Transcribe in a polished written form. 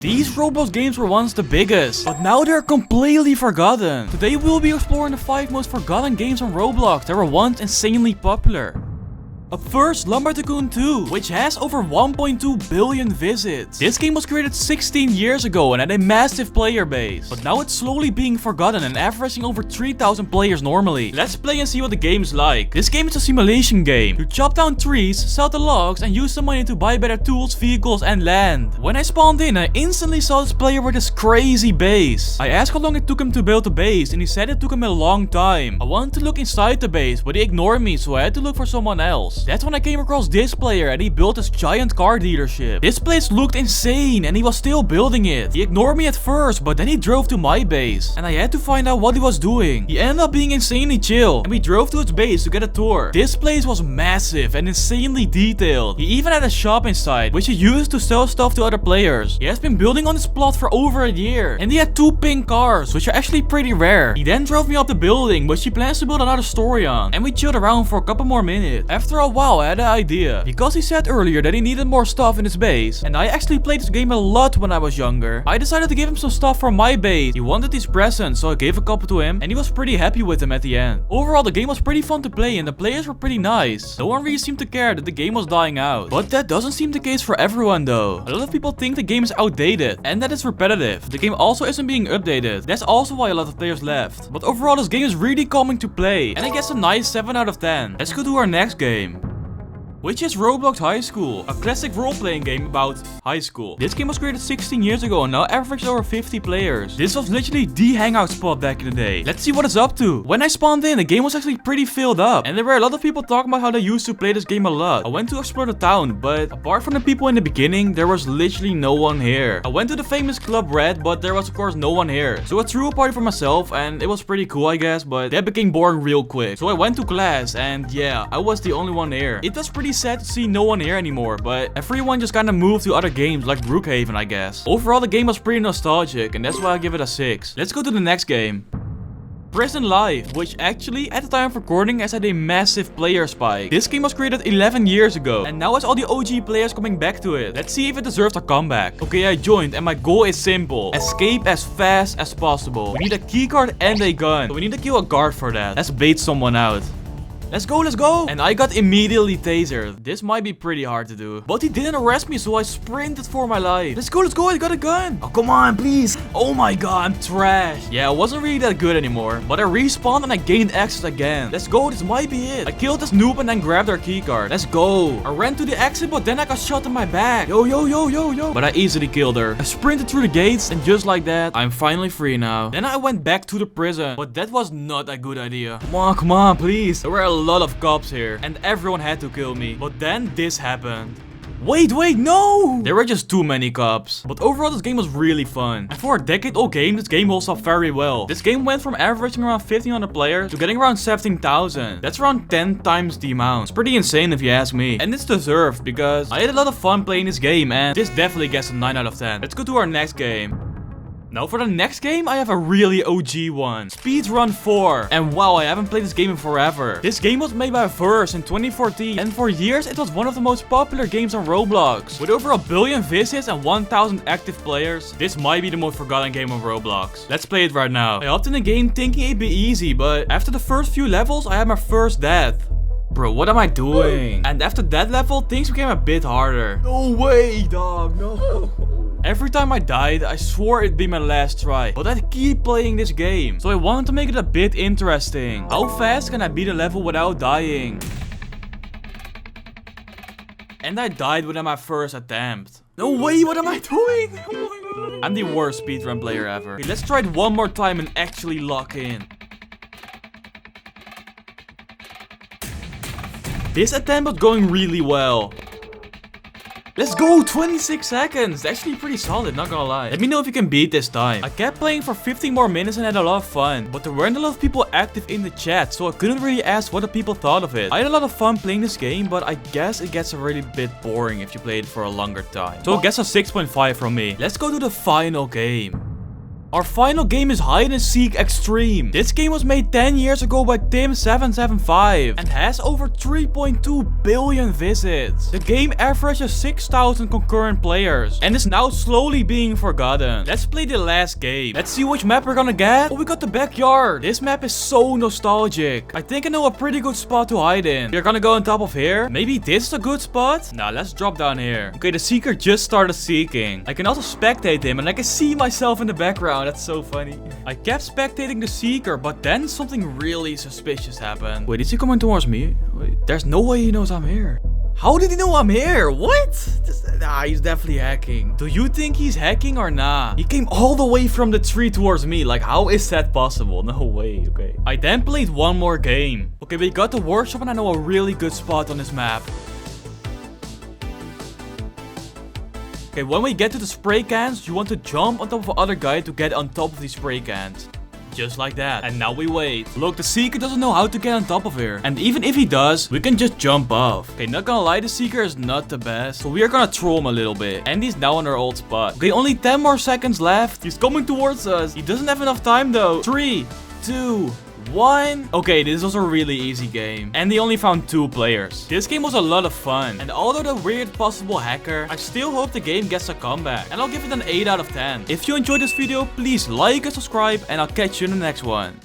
These Roblox games were once the biggest, but now they're completely forgotten. Today we'll be exploring the 5 most forgotten games on Roblox that were once insanely popular. Up first, Lumber Tycoon 2, which has over 1.2 billion visits. This game was created 16 years ago and had a massive player base, but now it's slowly being forgotten and averaging over 3,000 players normally. Let's play and see what the game's like. This game is a simulation game. You chop down trees, sell the logs, and use the money to buy better tools, vehicles, and land. When I spawned in, I instantly saw this player with this crazy base. I asked how long it took him to build the base, and he said it took him a long time. I wanted to look inside the base, but he ignored me, so I had to look for someone else. That's when I came across this player and he built this giant car dealership. This place looked insane and he was still building it. He ignored me at first, but then he drove to my base and I had to find out what he was doing. He ended up being insanely chill and we drove to his base to get a tour. This place was massive and insanely detailed. He even had a shop inside, which he used to sell stuff to other players. He has been building on this plot for over a year and he had 2 pink cars, which are actually pretty rare. He then drove me up the building, which he plans to build another story on, and we chilled around for a couple more minutes. After a while, I had an idea, because he said earlier that he needed more stuff in his base, and I actually played this game a lot when I was younger. I decided to give him some stuff from my base. He wanted these presents, so I gave a couple to him, and he was pretty happy with them at the end. Overall, the game was pretty fun to play, and the players were pretty nice. No one really seemed to care that the game was dying out. But that doesn't seem the case for everyone though. A lot of people think the game is outdated, and that it's repetitive. The game also isn't being updated. That's also why a lot of players left. But overall, this game is really calming to play, and it gets a nice 7 out of 10. Let's go to our next game, which is Roblox High School, a classic role-playing game about high school. This game was created 16 years ago and now averages over 50 players. This was literally the hangout spot back in the day. Let's see what it's up to. When I spawned in, the game was actually pretty filled up, and there were a lot of people talking about how they used to play this game a lot. I went to explore the town, but apart from the people in the beginning, there was literally no one here. I went to the famous Club Red, but there was of course no one here. So I threw a party for myself, and it was pretty cool I guess, but that became boring real quick. So I went to class, and yeah, I was the only one here. It was pretty sad to see no one here anymore, but everyone just kinda moved to other games like Brookhaven, I guess. Overall, the game was pretty nostalgic, and that's why I give it a 6. Let's go to the next game, Prison Life, which actually, at the time of recording, has had a massive player spike. This game was created 11 years ago, and now has all the OG players coming back to it. Let's see if it deserves a comeback. Okay, I joined, and my goal is simple: escape as fast as possible. We need a keycard and a gun, so we need to kill a guard for that. Let's bait someone out. Let's go, let's go! And I got immediately tasered. This might be pretty hard to do, but he didn't arrest me, so I sprinted for my life. Let's go, I got a gun! Oh, come on, please! Oh my god, I'm trash! Yeah, I wasn't really that good anymore, but I respawned and I gained access again. Let's go, this might be it. I killed this noob and then grabbed our keycard. Let's go! I ran to the exit, but then I got shot in my back. Yo. But I easily killed her. I sprinted through the gates, and just like that, I'm finally free now. Then I went back to the prison, but that was not a good idea. Come on, please. There were a lot of cops here, and everyone had to kill me. But then this happened. Wait, no! There were just too many cops. But overall, this game was really fun. And for a decade-old game, this game holds up very well. This game went from averaging around 1,500 players to getting around 17,000. That's around 10 times the amount. It's pretty insane if you ask me. And it's deserved, because I had a lot of fun playing this game, and this definitely gets a 9 out of 10. Let's go to our next game. Now for the next game, I have a really OG one, Speedrun 4. And wow, I haven't played this game in forever. This game was made by Verse in 2014, and for years it was one of the most popular games on Roblox. With over 1 billion visits and 1,000 active players, this might be the most forgotten game on Roblox. Let's play it right now. I hopped in the game thinking it'd be easy, but after the first few levels, I had my first death. Bro, what am I doing? And after that level, things became a bit harder. No way, dog, no. Every time I died, I swore it'd be my last try, but I'd keep playing this game. So I wanted to make it a bit interesting. How fast can I beat a level without dying? And I died within my first attempt. No way, what am I doing? Oh my god. I'm the worst speedrun player ever. Okay, let's try it one more time and actually lock in. This attempt was going really well. Let's go, 26 seconds. Actually pretty solid, not gonna lie. Let me know if you can beat this time. I kept playing for 15 more minutes and had a lot of fun, but there weren't a lot of people active in the chat, so I couldn't really ask what the people thought of it. I had a lot of fun playing this game, but I guess it gets a really bit boring if you play it for a longer time. So I guess a 6.5 from me. Let's go to the final game. Our final game is Hide and Seek Extreme. This game was made 10 years ago by Tim775 and has over 3.2 billion visits. The game averages 6,000 concurrent players and is now slowly being forgotten. Let's play the last game. Let's see which map we're gonna get. Oh, we got the backyard. This map is so nostalgic. I think I know a pretty good spot to hide in. We're gonna go on top of here. Maybe this is a good spot? Nah, let's drop down here. Okay, the seeker just started seeking. I can also spectate him and I can see myself in the background. That's so funny. I kept spectating the seeker, but then something really suspicious happened. Wait, is he coming towards me? Wait, there's no way he knows I'm here. How did he know I'm here? What? Nah, he's definitely hacking. Do you think he's hacking or nah? He came all the way from the tree towards me. Like, how is that possible? No way, okay. I then played one more game. Okay, we got the workshop and I know a really good spot on this map. Okay, when we get to the spray cans, you want to jump on top of other guy to get on top of these spray cans. Just like that. And now we wait. Look, the seeker doesn't know how to get on top of here. And even if he does, we can just jump off. Okay, not gonna lie, the seeker is not the best. So we are gonna troll him a little bit. And he's now on our old spot. Okay, only 10 more seconds left. He's coming towards us. He doesn't have enough time though. 3, 2, 1. Okay, this was a really easy game. And they only found 2 players. This game was a lot of fun. And although the weird possible hacker, I still hope the game gets a comeback. And I'll give it an 8 out of 10. If you enjoyed this video, please like and subscribe. And I'll catch you in the next one.